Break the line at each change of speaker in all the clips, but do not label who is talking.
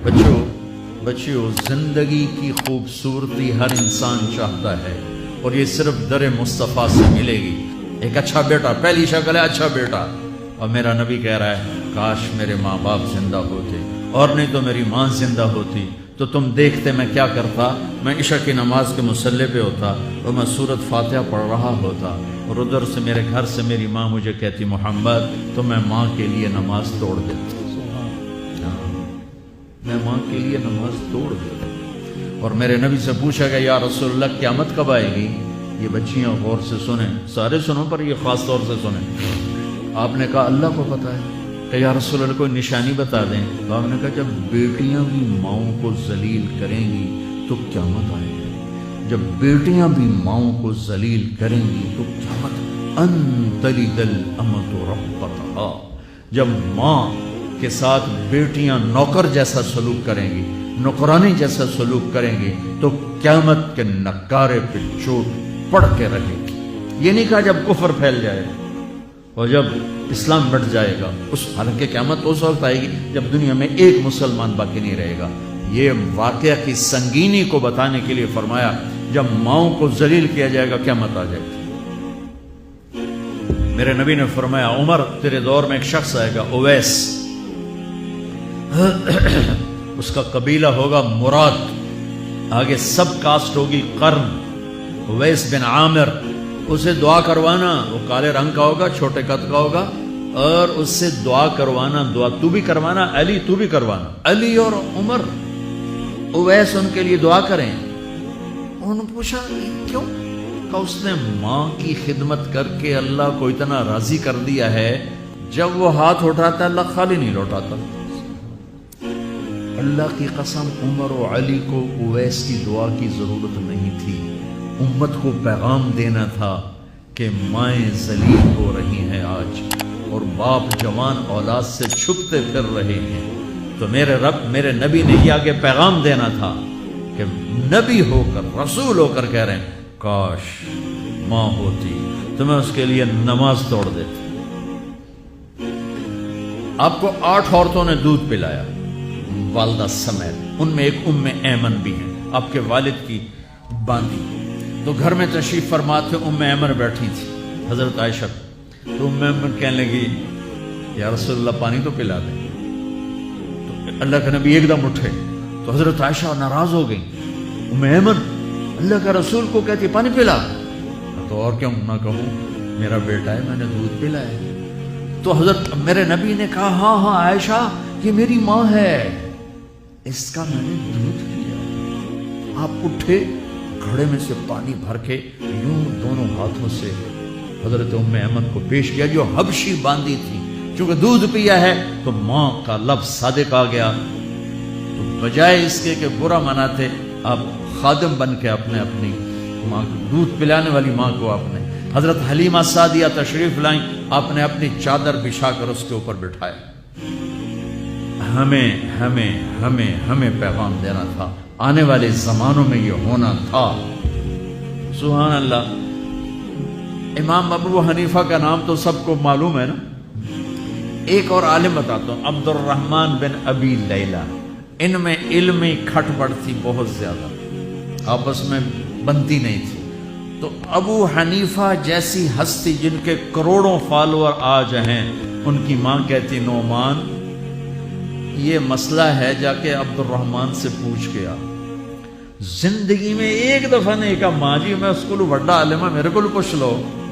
بچیوں زندگی کی خوبصورتی ہر انسان چاہتا ہے اور یہ صرف در مصطفیٰ سے ملے گی. ایک اچھا بیٹا پہلی شکل ہے اچھا بیٹا. اور میرا نبی کہہ رہا ہے کاش میرے ماں باپ زندہ ہوتے اور نہیں تو میری ماں زندہ ہوتی تو تم دیکھتے میں کیا کرتا. میں عشاء کی نماز کے مصلی پہ ہوتا اور میں سورۃ فاتحہ پڑھ رہا ہوتا اور ادھر سے میرے گھر سے میری ماں مجھے کہتی محمد, تو میں ماں کے لیے نماز توڑ دیتا. میں ماں کے لیے نماز توڑ دیتا. اور میرے نبی سے پوچھا گیا یا رسول اللہ قیامت کب آئے گی؟ یہ بچیاں غور سے سنیں, سارے سنو پر یہ خاص طور سے سنیں. آپ نے کہا اللہ کو پتہ ہے. کہ یا رسول اللہ کوئی نشانی بتا دیں. تو آپ نے کہا جب بیٹیاں بھی ماؤں کو ذلیل کریں گی تو قیامت آئے گی. جب بیٹیاں بھی ماؤں کو ذلیل کریں گی تو قیامت ان تلد الامۃ ربتہا. جب ماں کے ساتھ بیٹیاں نوکر جیسا سلوک کریں گی, نوکرانی جیسا سلوک کریں گی تو قیامت کے نکارے پہ چوٹ پڑ کے رہے گی. یہ نہیں کہا جب کفر پھیل جائے اور جب اسلام بڑھ جائے گا. اس حالانکہ قیامت اس وقت آئے گی جب دنیا میں ایک مسلمان باقی نہیں رہے گا. یہ واقعہ کی سنگینی کو بتانے کے لیے فرمایا جب ماؤں کو ذلیل کیا جائے گا قیامت آ جائے گی. میرے نبی نے فرمایا عمر تیرے دور میں ایک شخص آئے گا اویس, اس کا قبیلہ ہوگا مراد, آگے سب کاسٹ ہوگی قرن. اویس بن عامر, اسے دعا کروانا, وہ کالے رنگ کا ہوگا چھوٹے قد کا ہوگا اور اس سے دعا کروانا, دعا تو بھی کروانا علی تو بھی کروانا. علی اور عمر اویس ان کے لیے دعا کریں. انہوں نے پوچھا کیوں؟ کہ اس نے ماں کی خدمت کر کے اللہ کو اتنا راضی کر دیا ہے جب وہ ہاتھ اٹھاتا اللہ خالی نہیں لوٹاتا. اللہ کی قسم عمر و علی کو اویس کی دعا کی ضرورت نہیں تھی. امت کو پیغام دینا تھا کہ مائیں ذلیل ہو رہی ہیں آج اور باپ جوان اولاد سے چھپتے پھر رہے ہیں. تو میرے رب میرے نبی نے یہ آگے پیغام دینا تھا کہ نبی ہو کر رسول ہو کر کہہ رہے ہیں کاش ماں ہوتی تو میں اس کے لیے نماز توڑ دیتی. آپ کو 8 عورتوں نے دودھ پلایا والدہ سمیت, ان میں ایک ایمن بھی ہیں آپ کے والد کی باندھی. تو گھر میں تشریف فرما تھے ایمن بیٹھی تھی حضرت عائشہ. تو ایمن کہنے لگی یا رسول اللہ پانی تو پلا دیں. تو اللہ کا نبی ایک دم اٹھے تو حضرت عائشہ ناراض ہو گئی. ایمن اللہ کا رسول کو کہتی پانی پلا, تو اور کیوں نہ کہوں میرا بیٹا ہے میں نے دودھ پلایا. تو حضرت میرے نبی نے کہا ہاں عائشہ یہ میری ماں ہے, اس کا میں نے دودھ پیا. آپ اٹھے گھڑے میں سے پانی بھر کے یوں دونوں ہاتھوں سے حضرت ایمن کو پیش کیا جو حبشی باندھی تھی. چونکہ دودھ پیا ہے تو ماں کا لفظ صادق آ گیا. تو بجائے اس کے کہ برا مناتے آپ خادم بن کے اپنی ماں کو دودھ پلانے والی ماں کو آپ نے حضرت حلیمہ سعدیہ تشریف لائیں, آپ نے اپنی چادر بچھا کر اس کے اوپر بٹھایا. ہمیں پیغام دینا تھا, آنے والے زمانوں میں یہ ہونا تھا. سبحان اللہ. امام ابو حنیفہ کا نام تو سب کو معلوم ہے نا. ایک اور عالم بتاتا ہوں عبد الرحمن بن ابی لیلہ. ان میں علمی کھٹ پڑ تھی بہت زیادہ, آپس میں بنتی نہیں تھی. تو ابو حنیفہ جیسی ہستی جن کے کروڑوں فالوور آج ہیں, ان کی ماں کہتی نعمان یہ مسئلہ ہے جا کے عبد الرحمن سے پوچھ کے آ. زندگی میں ایک دفعہ نہیں کہا ماں جی میں اس کو بڑا عالم ہے میرے کو پوچھ لو.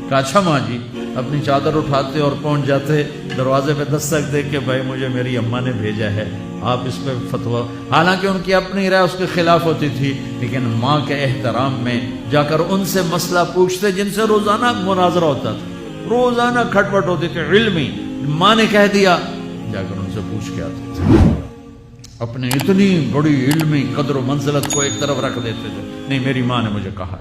کہا اچھا ماں جی. اپنی چادر اٹھاتے اور پہنچ جاتے دروازے پہ دستک دے کے بھائی مجھے میری اماں نے بھیجا ہے آپ اس پہ فتویٰ. حالانکہ ان کی اپنی رائے اس کے خلاف ہوتی تھی لیکن ماں کے احترام میں جا کر ان سے مسئلہ پوچھتے جن سے روزانہ مناظرہ ہوتا تھا, روزانہ کھٹ پٹ ہوتی تھی علمی. ماں نے کہہ دیا جا کر ان سے پوچھ کے آتے تھے. اپنے اتنی بڑی علمی قدر و منزلت کو ایک طرف رکھ دیتے تھے, نہیں میری ماں نے مجھے کہا.